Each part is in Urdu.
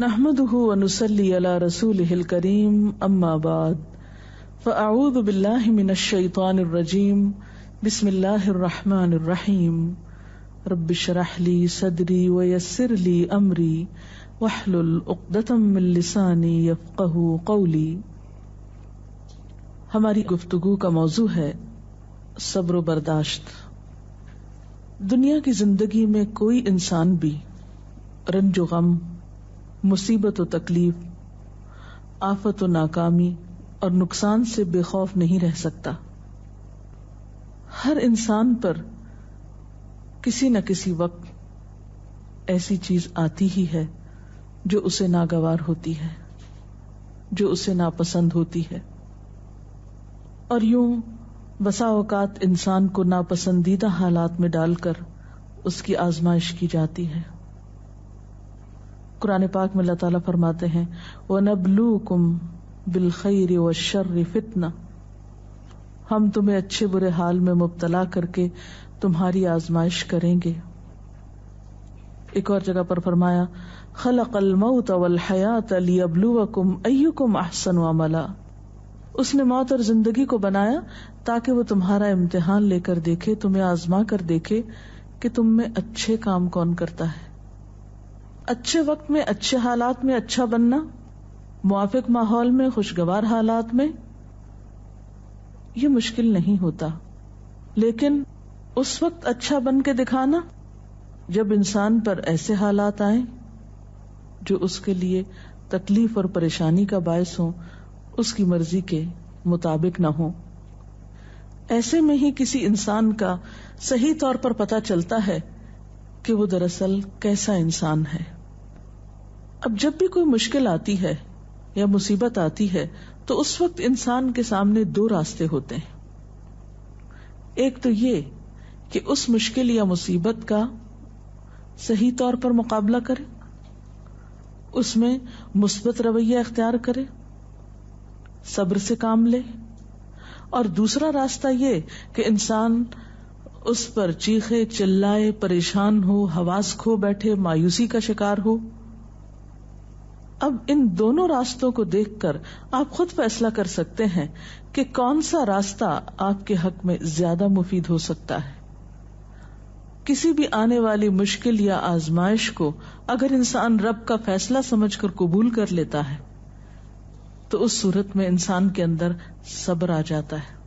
نحمده ونصلي على رسوله الكريم اما بعد فاعوذ بالله من الشيطان الرجيم بسم الله الرحمن الرحيم رب اشرح لي صدري ويسر لي امري واحلل عقدة من لساني يفقهوا قولي. ہماری گفتگو کا موضوع ہے صبر و برداشت. دنیا کی زندگی میں کوئی انسان بھی رنج و غم، مصیبت و تکلیف، آفت و ناکامی اور نقصان سے بے خوف نہیں رہ سکتا. ہر انسان پر کسی نہ کسی وقت ایسی چیز آتی ہی ہے جو اسے ناگوار ہوتی ہے، جو اسے ناپسند ہوتی ہے، اور یوں بسا اوقات انسان کو ناپسندیدہ حالات میں ڈال کر اس کی آزمائش کی جاتی ہے. قرآن پاک میں اللہ تعالیٰ فرماتے ہیں وَنَبْلُوكُمْ بِالْخَيْرِ وَالشَّرِّ فِتْنَةً، ہم تمہیں اچھے برے حال میں مبتلا کر کے تمہاری آزمائش کریں گے. ایک اور جگہ پر فرمایا خَلَقَ الْمَوْتَ وَالْحَيَاةَ لِيَبْلُوَكُمْ أَيُّكُمْ أَحْسَنُ عَمَلًا، اس نے موت اور زندگی کو بنایا تاکہ وہ تمہارا امتحان لے کر دیکھے، تمہیں آزما کر دیکھے کہ تم میں اچھے کام کون کرتا ہے. اچھے وقت میں، اچھے حالات میں اچھا بننا، موافق ماحول میں، خوشگوار حالات میں، یہ مشکل نہیں ہوتا. لیکن اس وقت اچھا بن کے دکھانا جب انسان پر ایسے حالات آئیں جو اس کے لیے تکلیف اور پریشانی کا باعث ہوں، اس کی مرضی کے مطابق نہ ہو، ایسے میں ہی کسی انسان کا صحیح طور پر پتہ چلتا ہے کہ وہ دراصل کیسا انسان ہے. اب جب بھی کوئی مشکل آتی ہے یا مصیبت آتی ہے تو اس وقت انسان کے سامنے دو راستے ہوتے ہیں. ایک تو یہ کہ اس مشکل یا مصیبت کا صحیح طور پر مقابلہ کرے، اس میں مثبت رویہ اختیار کرے، صبر سے کام لے. اور دوسرا راستہ یہ کہ انسان اس پر چیخے چلائے، پریشان ہو، حواس کھو بیٹھے، مایوسی کا شکار ہو. اب ان دونوں راستوں کو دیکھ کر آپ خود فیصلہ کر سکتے ہیں کہ کون سا راستہ آپ کے حق میں زیادہ مفید ہو سکتا ہے. کسی بھی آنے والی مشکل یا آزمائش کو اگر انسان رب کا فیصلہ سمجھ کر قبول کر لیتا ہے تو اس صورت میں انسان کے اندر صبر آ جاتا ہے.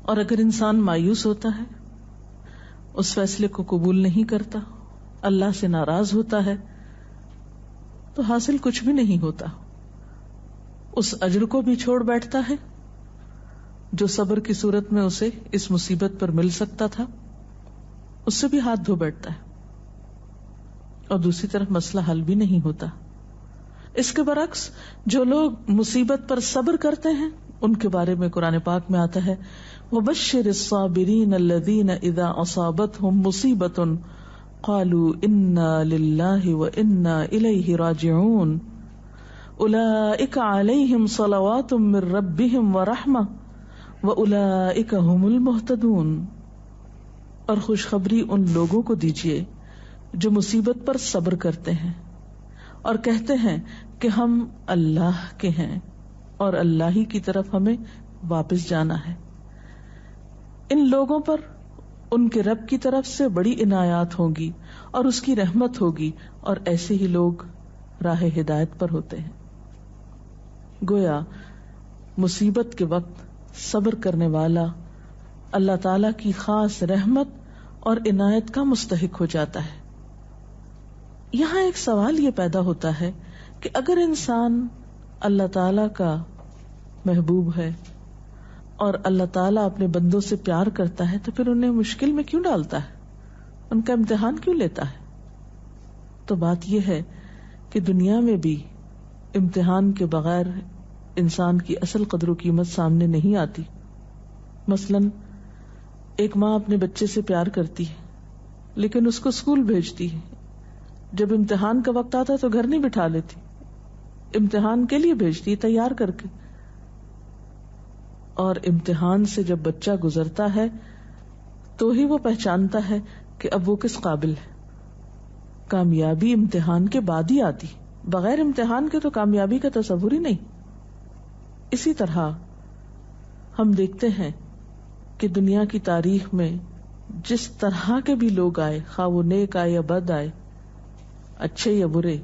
اور اگر انسان مایوس ہوتا ہے، اس فیصلے کو قبول نہیں کرتا، اللہ سے ناراض ہوتا ہے، تو حاصل کچھ بھی نہیں ہوتا. اس اجر کو بھی چھوڑ بیٹھتا ہے جو صبر کی صورت میں اسے اس مصیبت پر مل سکتا تھا، اس سے بھی ہاتھ دھو بیٹھتا ہے، اور دوسری طرف مسئلہ حل بھی نہیں ہوتا. اس کے برعکس جو لوگ مصیبت پر صبر کرتے ہیں ان کے بارے میں قرآن پاک میں آتا ہے وَبَشِّرِ الصَّابِرِينَ الَّذِينَ إِذَا أَصَابَتْهُمْ مُصِيبَةٌ قالوا انا للہ وانا الیہ راجعون اولئک علیہم صلوات من ربہم ورحمہ واولئک هم المہتدون. اور خوشخبری ان لوگوں کو دیجیے جو مصیبت پر صبر کرتے ہیں اور کہتے ہیں کہ ہم اللہ کے ہیں اور اللہ ہی کی طرف ہمیں واپس جانا ہے. ان لوگوں پر ان کے رب کی طرف سے بڑی عنایات ہوں گی اور اس کی رحمت ہوگی، اور ایسے ہی لوگ راہ ہدایت پر ہوتے ہیں. گویا مصیبت کے وقت صبر کرنے والا اللہ تعالی کی خاص رحمت اور عنایت کا مستحق ہو جاتا ہے. یہاں ایک سوال یہ پیدا ہوتا ہے کہ اگر انسان اللہ تعالی کا محبوب ہے اور اللہ تعالیٰ اپنے بندوں سے پیار کرتا ہے تو پھر انہیں مشکل میں کیوں ڈالتا ہے، ان کا امتحان کیوں لیتا ہے؟ تو بات یہ ہے کہ دنیا میں بھی امتحان کے بغیر انسان کی اصل قدر و قیمت سامنے نہیں آتی. مثلا ایک ماں اپنے بچے سے پیار کرتی ہے لیکن اس کو اسکول بھیجتی ہے، جب امتحان کا وقت آتا ہے تو گھر نہیں بٹھا لیتی، امتحان کے لیے بھیجتی تیار کر کے. اور امتحان سے جب بچہ گزرتا ہے تو ہی وہ پہچانتا ہے کہ اب وہ کس قابل ہے. کامیابی امتحان کے بعد ہی آتی، بغیر امتحان کے تو کامیابی کا تصور ہی نہیں. اسی طرح ہم دیکھتے ہیں کہ دنیا کی تاریخ میں جس طرح کے بھی لوگ آئے، خواہ وہ نیک آئے یا بد آئے، اچھے یا برے،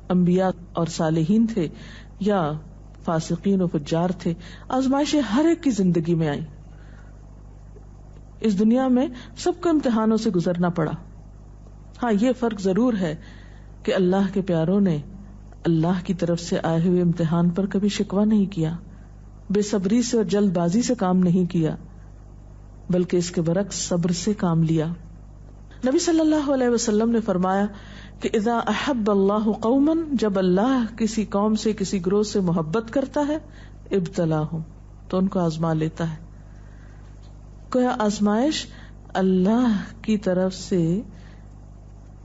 انبیاء اور صالحین تھے یا فاسقین و فجار تھے، آزمائشیں ہر ایک کی زندگی میں آئیں. اس دنیا میں سب کو امتحانوں سے گزرنا پڑا. ہاں، یہ فرق ضرور ہے کہ اللہ کے پیاروں نے اللہ کی طرف سے آئے ہوئے امتحان پر کبھی شکوہ نہیں کیا، بے صبری سے اور جلد بازی سے کام نہیں کیا، بلکہ اس کے برعکس صبر سے کام لیا. نبی صلی اللہ علیہ وسلم نے فرمایا کہ اذا احب اللہ قوما، جب اللہ کسی قوم سے، کسی گروہ سے محبت کرتا ہے، ابتلاہم، تو ان کو آزما لیتا ہے. گویا آزمائش اللہ کی طرف سے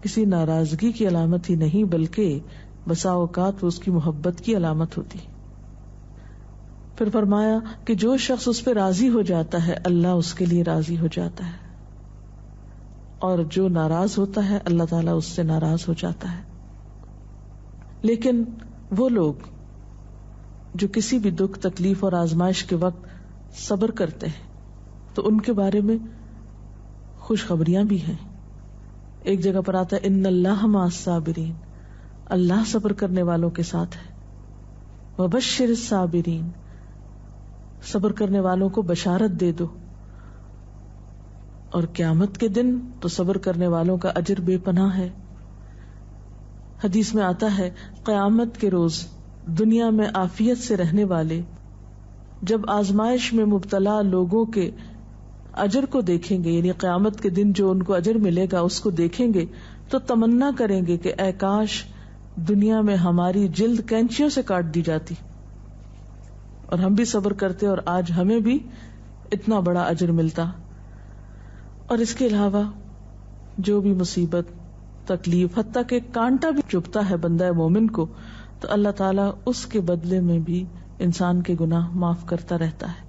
کسی ناراضگی کی علامت ہی نہیں، بلکہ بسا اوقات وہ اس کی محبت کی علامت ہوتی. پھر فرمایا کہ جو شخص اس پہ راضی ہو جاتا ہے اللہ اس کے لیے راضی ہو جاتا ہے، اور جو ناراض ہوتا ہے اللہ تعالیٰ اس سے ناراض ہو جاتا ہے. لیکن وہ لوگ جو کسی بھی دکھ، تکلیف اور آزمائش کے وقت صبر کرتے ہیں تو ان کے بارے میں خوشخبریاں بھی ہیں. ایک جگہ پر آتا ہے ان اللہ مع الصابرین، اللہ صبر کرنے والوں کے ساتھ ہے. وبشر الصابرین، صبر کرنے والوں کو بشارت دے دو. اور قیامت کے دن تو صبر کرنے والوں کا اجر بے پناہ ہے. حدیث میں آتا ہے قیامت کے روز دنیا میں عافیت سے رہنے والے جب آزمائش میں مبتلا لوگوں کے اجر کو دیکھیں گے، یعنی قیامت کے دن جو ان کو اجر ملے گا اس کو دیکھیں گے تو تمنا کریں گے کہ اے کاش دنیا میں ہماری جلد کینچیوں سے کاٹ دی جاتی اور ہم بھی صبر کرتے اور آج ہمیں بھی اتنا بڑا اجر ملتا. اور اس کے علاوہ جو بھی مصیبت، تکلیف، حتیٰ کہ کانٹا بھی چبھتا ہے بندہ مومن کو، تو اللہ تعالیٰ اس کے بدلے میں بھی انسان کے گناہ معاف کرتا رہتا ہے.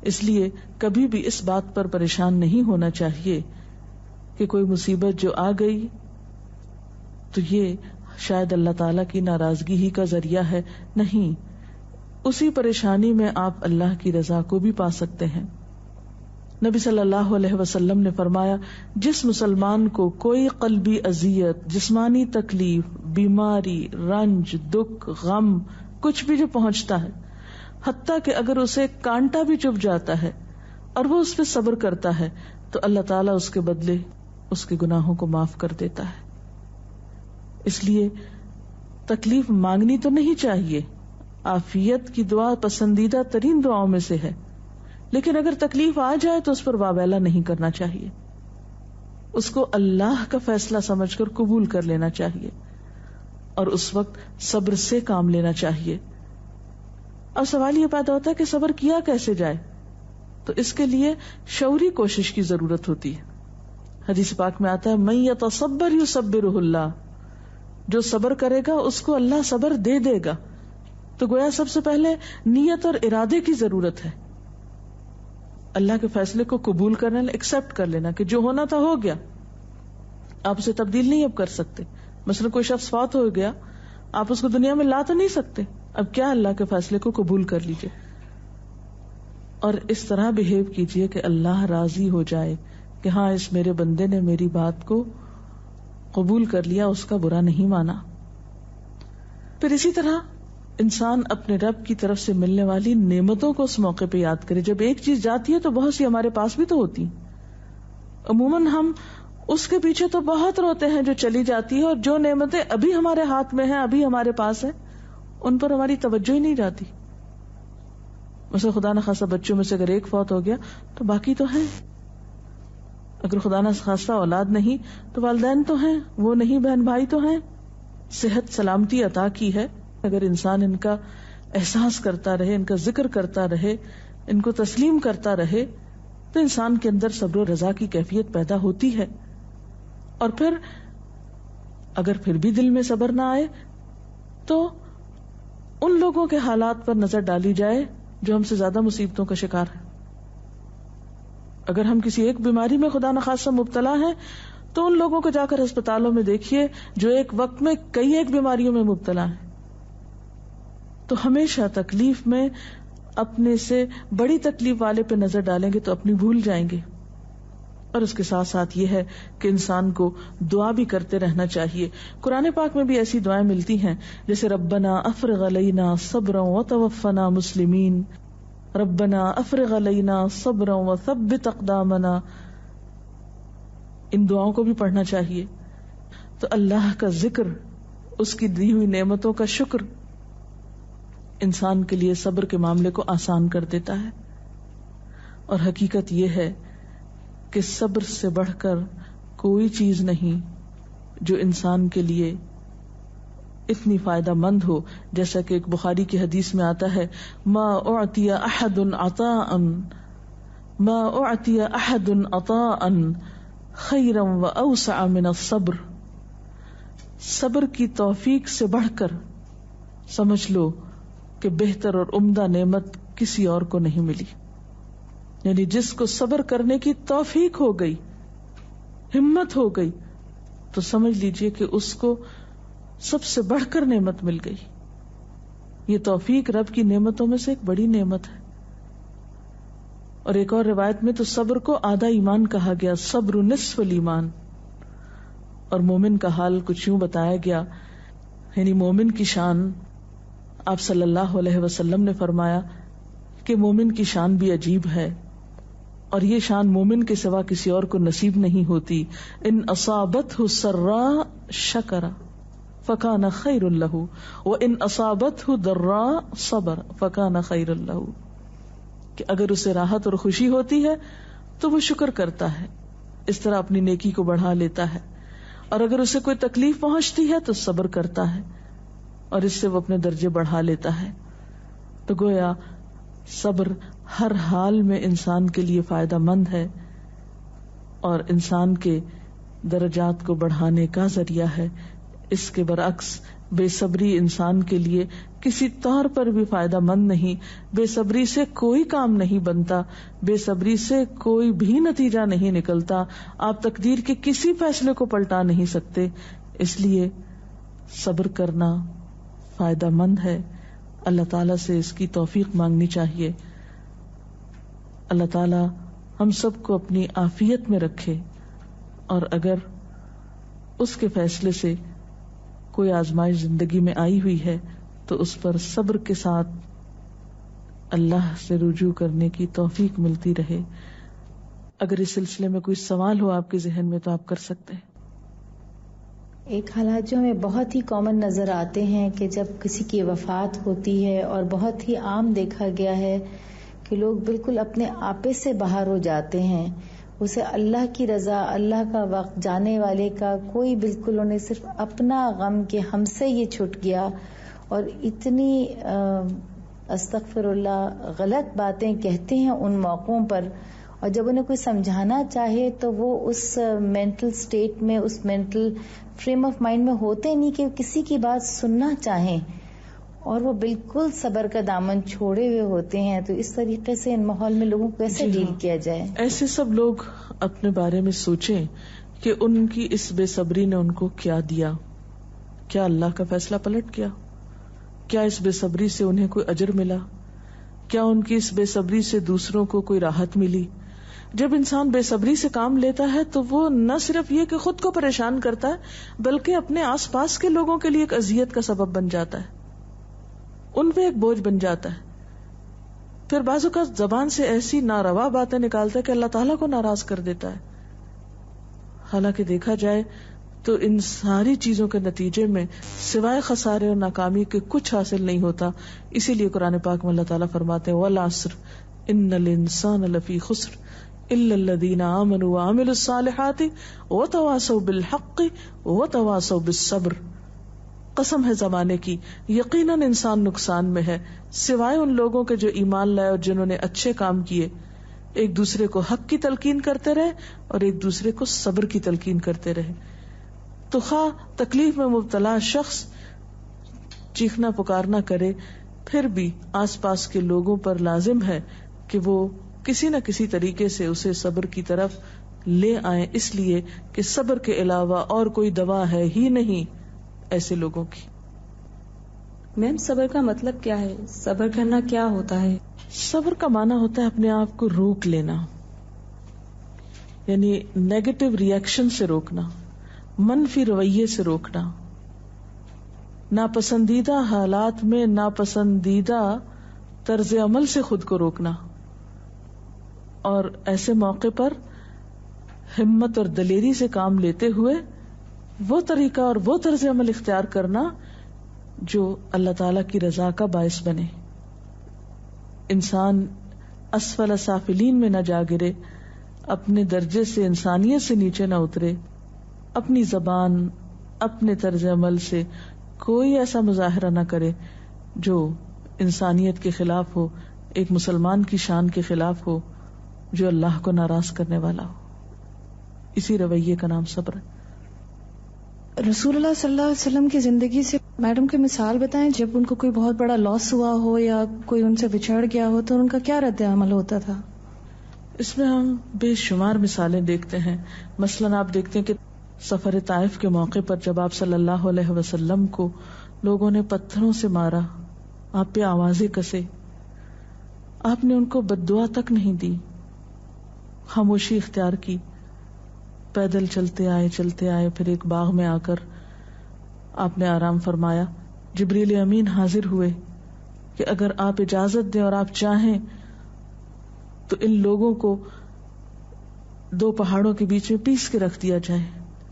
اس لیے کبھی بھی اس بات پر پریشان نہیں ہونا چاہیے کہ کوئی مصیبت جو آ گئی تو یہ شاید اللہ تعالیٰ کی ناراضگی ہی کا ذریعہ ہے. نہیں، اسی پریشانی میں آپ اللہ کی رضا کو بھی پا سکتے ہیں. نبی صلی اللہ علیہ وسلم نے فرمایا جس مسلمان کو کوئی قلبی اذیت، جسمانی تکلیف، بیماری، رنج، دکھ، غم، کچھ بھی جو پہنچتا ہے، حتیٰ کہ اگر اسے کانٹا بھی چبھ جاتا ہے اور وہ اس پہ صبر کرتا ہے تو اللہ تعالیٰ اس کے بدلے اس کے گناہوں کو معاف کر دیتا ہے. اس لیے تکلیف مانگنی تو نہیں چاہیے، عافیت کی دعا پسندیدہ ترین دعاؤں میں سے ہے، لیکن اگر تکلیف آ جائے تو اس پر واویلا نہیں کرنا چاہیے، اس کو اللہ کا فیصلہ سمجھ کر قبول کر لینا چاہیے اور اس وقت صبر سے کام لینا چاہیے. اب سوال یہ پیدا ہوتا ہے کہ صبر کیا کیسے جائے؟ تو اس کے لیے شعوری کوشش کی ضرورت ہوتی ہے. حدیث پاک میں آتا ہے من یتصبر یصبرہ اللہ، جو صبر کرے گا اس کو اللہ صبر دے دے گا. تو گویا سب سے پہلے نیت اور ارادے کی ضرورت ہے، اللہ کے فیصلے کو قبول کرنا، ایکسپٹ کر لینا کہ جو ہونا تھا ہو گیا، آپ اسے تبدیل نہیں اب کر سکتے. مثلا کوئی شخص فوت ہو گیا، آپ اس کو دنیا میں لا تو نہیں سکتے، اب کیا اللہ کے فیصلے کو قبول کر لیجئے اور اس طرح بہیو کیجئے کہ اللہ راضی ہو جائے کہ ہاں اس میرے بندے نے میری بات کو قبول کر لیا، اس کا برا نہیں مانا. پھر اسی طرح انسان اپنے رب کی طرف سے ملنے والی نعمتوں کو اس موقع پہ یاد کرے. جب ایک چیز جاتی ہے تو بہت سی ہمارے پاس بھی تو ہوتی ہیں. عموماً ہم اس کے پیچھے تو بہت روتے ہیں جو چلی جاتی ہے، اور جو نعمتیں ابھی ہمارے ہاتھ میں ہیں، ابھی ہمارے پاس ہیں، ان پر ہماری توجہ ہی نہیں جاتی. مثلا خدا نخواستہ بچوں میں سے اگر ایک فوت ہو گیا تو باقی تو ہیں. اگر خدا نخواستہ اولاد نہیں تو والدین تو ہیں، وہ نہیں بہن بھائی تو ہیں. صحت سلامتی عطا کی ہے، اگر انسان ان کا احساس کرتا رہے، ان کا ذکر کرتا رہے، ان کو تسلیم کرتا رہے تو انسان کے اندر صبر و رضا کی کیفیت پیدا ہوتی ہے. اور پھر اگر پھر بھی دل میں صبر نہ آئے تو ان لوگوں کے حالات پر نظر ڈالی جائے جو ہم سے زیادہ مصیبتوں کا شکار ہے. اگر ہم کسی ایک بیماری میں خدا نخواستہ مبتلا ہیں تو ان لوگوں کو جا کر ہسپتالوں میں دیکھیے جو ایک وقت میں کئی ایک بیماریوں میں مبتلا ہیں. تو ہمیشہ تکلیف میں اپنے سے بڑی تکلیف والے پہ نظر ڈالیں گے تو اپنی بھول جائیں گے. اور اس کے ساتھ ساتھ یہ ہے کہ انسان کو دعا بھی کرتے رہنا چاہیے. قرآن پاک میں بھی ایسی دعائیں ملتی ہیں جیسے ربنا افرغ علینا صبرا وتوفنا مسلمین، ربنا افرغ علینا صبرا وثبت اقدامنا. ان دعاؤں کو بھی پڑھنا چاہیے. تو اللہ کا ذکر، اس کی دی ہوئی نعمتوں کا شکر انسان کے لیے صبر کے معاملے کو آسان کر دیتا ہے. اور حقیقت یہ ہے کہ صبر سے بڑھ کر کوئی چیز نہیں جو انسان کے لیے اتنی فائدہ مند ہو، جیسا کہ ایک بخاری کی حدیث میں آتا ہے ما اعطی احد عطاء ما اعطی احد عطاء خیرا واوسع من الصبر. صبر کی توفیق سے بڑھ کر سمجھ لو کہ بہتر اور عمدہ نعمت کسی اور کو نہیں ملی. یعنی جس کو صبر کرنے کی توفیق ہو گئی، ہمت ہو گئی، تو سمجھ لیجئے کہ اس کو سب سے بڑھ کر نعمت مل گئی. یہ توفیق رب کی نعمتوں میں سے ایک بڑی نعمت ہے. اور ایک اور روایت میں تو صبر کو آدھا ایمان کہا گیا، صبر نصف الایمان. اور مومن کا حال کچھ یوں بتایا گیا، یعنی مومن کی شان آپ صلی اللہ علیہ وسلم نے فرمایا کہ مومن کی شان بھی عجیب ہے، اور یہ شان مومن کے سوا کسی اور کو نصیب نہیں ہوتی. ان اصابتہ سراء شکر فکان خیر لہ وان اصابتہ ضراء صبر فکان خیر لہ. کہ اگر اسے راحت اور خوشی ہوتی ہے تو وہ شکر کرتا ہے، اس طرح اپنی نیکی کو بڑھا لیتا ہے. اور اگر اسے کوئی تکلیف پہنچتی ہے تو صبر کرتا ہے، اور اس سے وہ اپنے درجے بڑھا لیتا ہے. تو گویا صبر ہر حال میں انسان کے لیے فائدہ مند ہے اور انسان کے درجات کو بڑھانے کا ذریعہ ہے. اس کے برعکس بے صبری انسان کے لیے کسی طور پر بھی فائدہ مند نہیں. بے صبری سے کوئی کام نہیں بنتا، بے صبری سے کوئی بھی نتیجہ نہیں نکلتا. آپ تقدیر کے کسی فیصلے کو پلٹا نہیں سکتے. اس لیے صبر کرنا فائدہ مند ہے. اللہ تعالیٰ سے اس کی توفیق مانگنی چاہیے. اللہ تعالیٰ ہم سب کو اپنی عافیت میں رکھے، اور اگر اس کے فیصلے سے کوئی آزمائش زندگی میں آئی ہوئی ہے تو اس پر صبر کے ساتھ اللہ سے رجوع کرنے کی توفیق ملتی رہے. اگر اس سلسلے میں کوئی سوال ہو آپ کے ذہن میں تو آپ کر سکتے ہیں. ایک حالات جو ہمیں بہت ہی کامن نظر آتے ہیں کہ جب کسی کی وفات ہوتی ہے، اور بہت ہی عام دیکھا گیا ہے کہ لوگ بالکل اپنے آپے سے باہر ہو جاتے ہیں. اسے اللہ کی رضا، اللہ کا وقت، جانے والے کا کوئی بالکل انہیں صرف اپنا غم کہ ہم سے یہ چھٹ گیا، اور اتنی استغفر اللہ غلط باتیں کہتے ہیں ان موقعوں پر. اور جب انہیں کوئی سمجھانا چاہے تو وہ اس مینٹل سٹیٹ میں، اس مینٹل فریم آف مائنڈ میں ہوتے نہیں کہ کسی کی بات سننا چاہیں، اور وہ بالکل صبر کا دامن چھوڑے ہوئے ہوتے ہیں. تو اس طریقے سے ان ماحول میں لوگوں کو کیسے ڈیل کیا جائے؟ ایسے سب لوگ اپنے بارے میں سوچیں کہ ان کی اس بے صبری نے ان کو کیا دیا. کیا اللہ کا فیصلہ پلٹ گیا؟ کیا اس بے صبری سے انہیں کوئی اجر ملا؟ کیا ان کی اس بے صبری سے دوسروں کو کوئی راحت ملی؟ جب انسان بے صبری سے کام لیتا ہے تو وہ نہ صرف یہ کہ خود کو پریشان کرتا ہے بلکہ اپنے آس پاس کے لوگوں کے لیے ایک اذیت کا سبب بن جاتا ہے، ان پہ ایک بوجھ بن جاتا ہے. پھر بعض اوقات زبان سے ایسی ناروا باتیں نکالتا ہے کہ اللہ تعالیٰ کو ناراض کر دیتا ہے. حالانکہ دیکھا جائے تو ان ساری چیزوں کے نتیجے میں سوائے خسارے اور ناکامی کے کچھ حاصل نہیں ہوتا. اسی لیے قرآن پاک میں اللہ تعالیٰ فرماتے ہیں وَالْعَصْرِ إِنَّ الْإِنسَانَ لَفِي خُسْرٍ إِلَّا الَّذِينَ آمَنُوا وَعَمِلُوا الصَّالِحَاتِ وَتَوَاصَوْا بِالْحَقِّ وَتَوَاصَوْا بِالصَّبْرِ. قسم ہے زمانے کی، یقیناً انسان نقصان میں ہے سوائے ان لوگوں کے جو ایمان لائے اور جنہوں نے اچھے کام کیے. ایک دوسرے کو حق کی تلقین کرتے رہے اور ایک دوسرے کو صبر کی تلقین کرتے رہے. تو خواہ تکلیف میں مبتلا شخص چیخنا پکارنا کرے، پھر بھی آس پاس کے لوگوں پر لازم ہے کہ وہ کسی نہ کسی طریقے سے اسے صبر کی طرف لے آئیں، اس لیے کہ صبر کے علاوہ اور کوئی دوا ہے ہی نہیں ایسے لوگوں کی. میم صبر کا مطلب کیا ہے؟ صبر کرنا کیا ہوتا ہے؟ صبر کا معنی ہوتا ہے اپنے آپ کو روک لینا، یعنی نیگیٹو ریئیکشن سے روکنا، منفی رویے سے روکنا، ناپسندیدہ حالات میں ناپسندیدہ طرز عمل سے خود کو روکنا، اور ایسے موقع پر ہمت اور دلیری سے کام لیتے ہوئے وہ طریقہ اور وہ طرز عمل اختیار کرنا جو اللہ تعالی کی رضا کا باعث بنے. انسان اسفل سافلین میں نہ جا گرے، اپنے درجے سے انسانیت سے نیچے نہ اترے، اپنی زبان اپنے طرز عمل سے کوئی ایسا مظاہرہ نہ کرے جو انسانیت کے خلاف ہو، ایک مسلمان کی شان کے خلاف ہو، جو اللہ کو ناراض کرنے والا ہو. اسی رویے کا نام صبر ہے. رسول اللہ صلی اللہ علیہ وسلم کی زندگی سے میڈم کی مثال بتائیں، جب ان کو کوئی بہت بڑا لاس ہوا ہو یا کوئی ان سے بچھڑ گیا ہو تو ان کا کیا رد عمل ہوتا تھا؟ اس میں ہم بے شمار مثالیں دیکھتے ہیں. مثلاً آپ دیکھتے ہیں کہ سفر طائف کے موقع پر جب آپ صلی اللہ علیہ وسلم کو لوگوں نے پتھروں سے مارا، آپ پہ آوازیں کسے، آپ نے ان کو بد دعا تک نہیں دی، خاموشی اختیار کی، پیدل چلتے آئے، پھر ایک باغ میں آ کر آپ نے آرام فرمایا. جبریل امین حاضر ہوئے کہ اگر آپ اجازت دیں اور آپ چاہیں تو ان لوگوں کو 2 پہاڑوں کے بیچ میں پیس کے رکھ دیا جائے.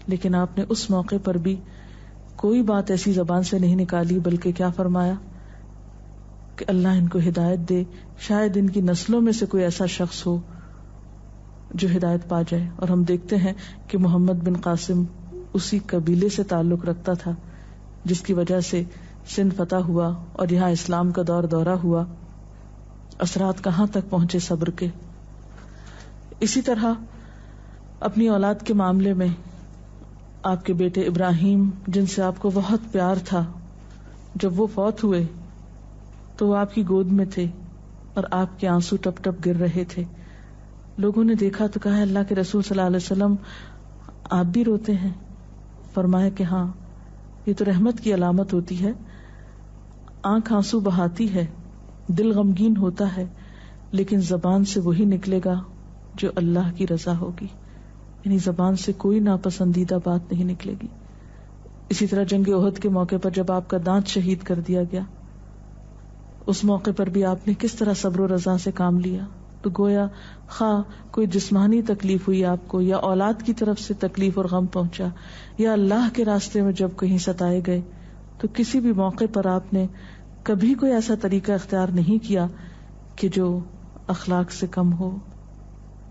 لیکن آپ نے اس موقع پر بھی کوئی بات ایسی زبان سے نہیں نکالی، بلکہ کیا فرمایا کہ اللہ ان کو ہدایت دے، شاید ان کی نسلوں میں سے کوئی ایسا شخص ہو جو ہدایت پا جائے. اور ہم دیکھتے ہیں کہ محمد بن قاسم اسی قبیلے سے تعلق رکھتا تھا جس کی وجہ سے سندھ فتح ہوا اور یہاں اسلام کا دورہ ہوا. اثرات کہاں تک پہنچے صبر کے. اسی طرح اپنی اولاد کے معاملے میں آپ کے بیٹے ابراہیم، جن سے آپ کو بہت پیار تھا، جب وہ فوت ہوئے تو وہ آپ کی گود میں تھے اور آپ کے آنسو ٹپ ٹپ گر رہے تھے. لوگوں نے دیکھا تو کہا اللہ کے رسول صلی اللہ علیہ وسلم آپ بھی روتے ہیں؟ فرمایا کہ ہاں، یہ تو رحمت کی علامت ہوتی ہے. آنکھ آنسو بہاتی ہے، دل غمگین ہوتا ہے، لیکن زبان سے وہی نکلے گا جو اللہ کی رضا ہوگی، یعنی زبان سے کوئی ناپسندیدہ بات نہیں نکلے گی. اسی طرح جنگ احد کے موقع پر جب آپ کا دانت شہید کر دیا گیا، اس موقع پر بھی آپ نے کس طرح صبر و رضا سے کام لیا. تو گویا خواہ کوئی جسمانی تکلیف ہوئی آپ کو، یا اولاد کی طرف سے تکلیف اور غم پہنچا، یا اللہ کے راستے میں جب کہیں ستائے گئے، تو کسی بھی موقع پر آپ نے کبھی کوئی ایسا طریقہ اختیار نہیں کیا کہ جو اخلاق سے کم ہو.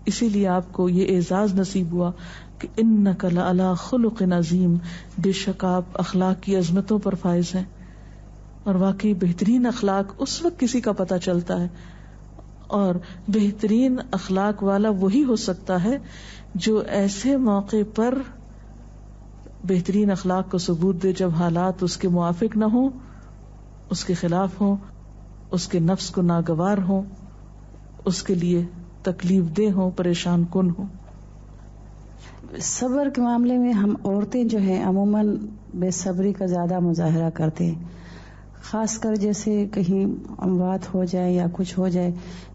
اسی لیے آپ کو یہ اعزاز نصیب ہوا کہ انک لعلی خلق عظیم، بے شک آپ اخلاق کی عظمتوں پر فائز ہیں. اور واقعی بہترین اخلاق اس وقت کسی کا پتہ چلتا ہے، اور بہترین اخلاق والا وہی ہو سکتا ہے جو ایسے موقع پر بہترین اخلاق کو ثبوت دے جب حالات اس کے موافق نہ ہوں، اس کے خلاف ہوں، اس کے نفس کو ناگوار ہوں، اس کے لیے تکلیف دہ ہوں، پریشان کن ہوں. صبر کے معاملے میں ہم عورتیں جو ہیں عموماً بے صبری کا زیادہ مظاہرہ کرتے ہیں، خاص کر جیسے کہیں اموات ہو جائے یا کچھ ہو جائے.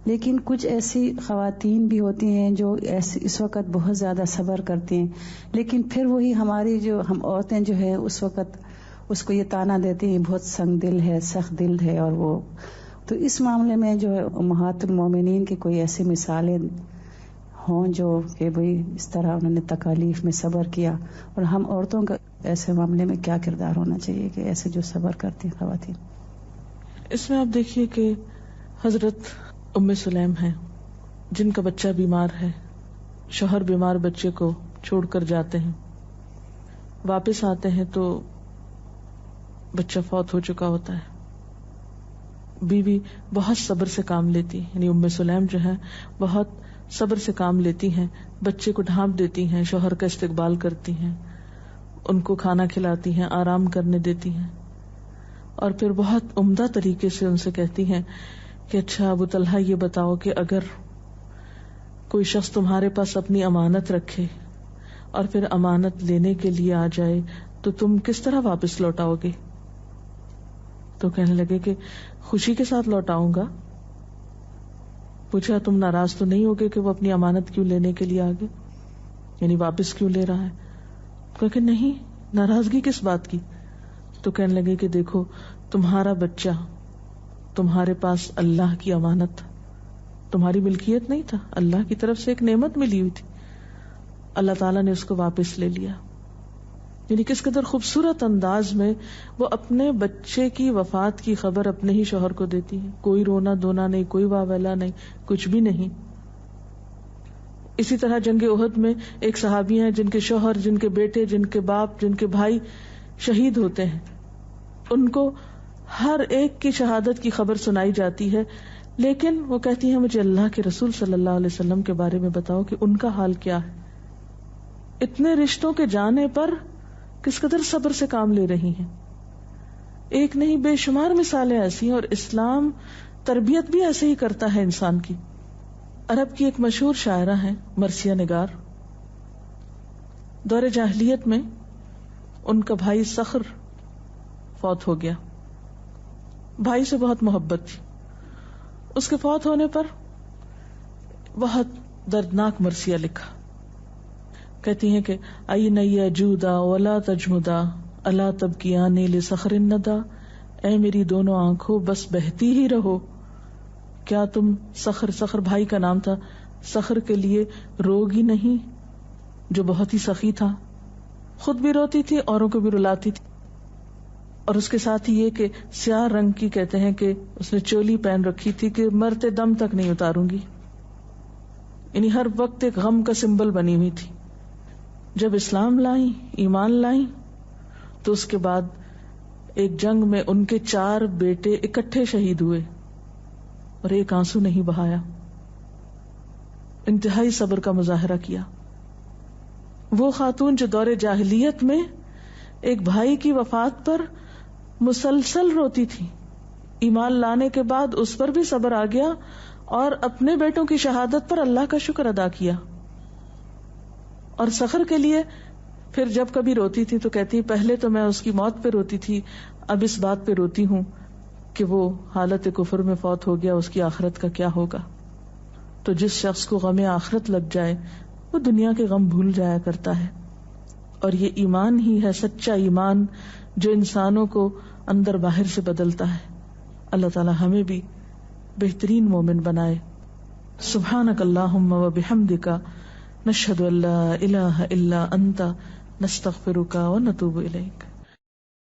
لیکن کچھ ایسی خواتین بھی ہوتی ہیں جو اس وقت بہت زیادہ صبر کرتی ہیں، لیکن پھر وہی ہماری جو ہم عورتیں جو ہے اس وقت اس کو یہ تانا دیتی ہیں بہت سنگ دل ہے، سخت دل ہے. اور وہ تو اس معاملے میں جو ہے امہات المومنین کی کوئی ایسی مثالیں ہوں جو کہ بھئی اس طرح انہوں نے تکالیف میں صبر کیا، اور ہم عورتوں کا ایسے معاملے میں کیا کردار ہونا چاہیے کہ ایسے جو صبر کرتی ہیں خواتین. اس میں آپ دیکھیے کہ حضرت ام سلیم ہیں جن کا بچہ بیمار ہے، شوہر بیمار بچے کو چھوڑ کر جاتے ہیں، واپس آتے ہیں تو بچہ فوت ہو چکا ہوتا ہے. بیوی بہت صبر سے کام لیتی، یعنی ام سلیم جو ہے بہت صبر سے کام لیتی ہیں، بچے کو ڈھانپ دیتی ہیں، شوہر کا استقبال کرتی ہیں، ان کو کھانا کھلاتی ہیں، آرام کرنے دیتی ہیں، اور پھر بہت عمدہ طریقے سے ان سے کہتی ہیں کہ اچھا ابو طلحہ یہ بتاؤ کہ اگر کوئی شخص تمہارے پاس اپنی امانت رکھے اور پھر امانت لینے کے لیے آ جائے تو تم کس طرح واپس لوٹاؤ گے؟ تو کہنے لگے کہ خوشی کے ساتھ لوٹاؤں گا. پوچھا تم ناراض تو نہیں ہوگے کہ وہ اپنی امانت کیوں لینے کے لیے آگے، یعنی واپس کیوں لے رہا ہے؟ کہا کہ نہیں، ناراضگی کس بات کی؟ تو کہنے لگے کہ دیکھو تمہارا بچہ تمہارے پاس اللہ کی امانت، تمہاری ملکیت نہیں تھا، اللہ کی طرف سے ایک نعمت ملی ہوئی تھی، اللہ تعالیٰ نے اس کو واپس لے لیا. یعنی کس قدر خوبصورت انداز میں وہ اپنے بچے کی وفات کی خبر اپنے ہی شوہر کو دیتی ہے. کوئی رونا دھونا نہیں، کوئی واویلا نہیں، کچھ بھی نہیں. اسی طرح جنگ احد میں ایک صحابی ہیں جن کے شوہر، جن کے بیٹے، جن کے باپ، جن کے بھائی شہید ہوتے ہیں. ان کو ہر ایک کی شہادت کی خبر سنائی جاتی ہے، لیکن وہ کہتی ہیں مجھے اللہ کے رسول صلی اللہ علیہ وسلم کے بارے میں بتاؤ کہ ان کا حال کیا ہے. اتنے رشتوں کے جانے پر کس قدر صبر سے کام لے رہی ہیں. ایک نہیں بے شمار مثالیں ایسی ہیں، اور اسلام تربیت بھی ایسے ہی کرتا ہے انسان کی. عرب کی ایک مشہور شاعرہ ہیں مرثیہ نگار. دور جاہلیت میں ان کا بھائی صخر فوت ہو گیا. بھائی سے بہت محبت تھی. اس کے فوت ہونے پر بہت دردناک مرثیہ لکھا. کہتی ہیں کہ این یجودا ولا تجمدا الا تبکیانی لصخر الندى، اے میری دونوں آنکھوں بس بہتی ہی رہو، کیا تم صخر بھائی کا نام تھا، صخر کے لیے روگی نہیں جو بہت ہی سخی تھا، خود بھی روتی تھی اوروں کو بھی رلاتی تھی. اور اس کے ساتھ ہی یہ کہ سیاہ رنگ کی کہتے ہیں کہ اس نے چولی پہن رکھی تھی کہ مرتے دم تک نہیں اتاروں گی، یعنی ہر وقت ایک غم کا سمبل بنی ہوئی تھی. جب اسلام لائیں، ایمان لائیں، تو اس کے بعد ایک جنگ میں ان کے 4 بیٹے اکٹھے شہید ہوئے اور ایک آنسو نہیں بہایا. انتہائی صبر کا مظاہرہ کیا. وہ خاتون جو دور جاہلیت میں ایک بھائی کی وفات پر مسلسل روتی تھی، ایمان لانے کے بعد اس پر بھی صبر آ گیا اور اپنے بیٹوں کی شہادت پر اللہ کا شکر ادا کیا. اور صخر کے لیے پھر جب کبھی روتی تھی تو کہتی پہلے تو میں اس کی موت پہ روتی تھی، اب اس بات پہ روتی ہوں کہ وہ حالت کفر میں فوت ہو گیا، اس کی آخرت کا کیا ہوگا. تو جس شخص کو غم آخرت لگ جائے وہ دنیا کے غم بھول جایا کرتا ہے. اور یہ ایمان ہی ہے سچا ایمان جو انسانوں کو اندر باہر سے بدلتا ہے. اللہ تعالی ہمیں بھی بہترین مومن بنائے. سبحانک اللہم و بحمدک نشہد ان لا الہ الا انت نستغفرک و نتوب الیک.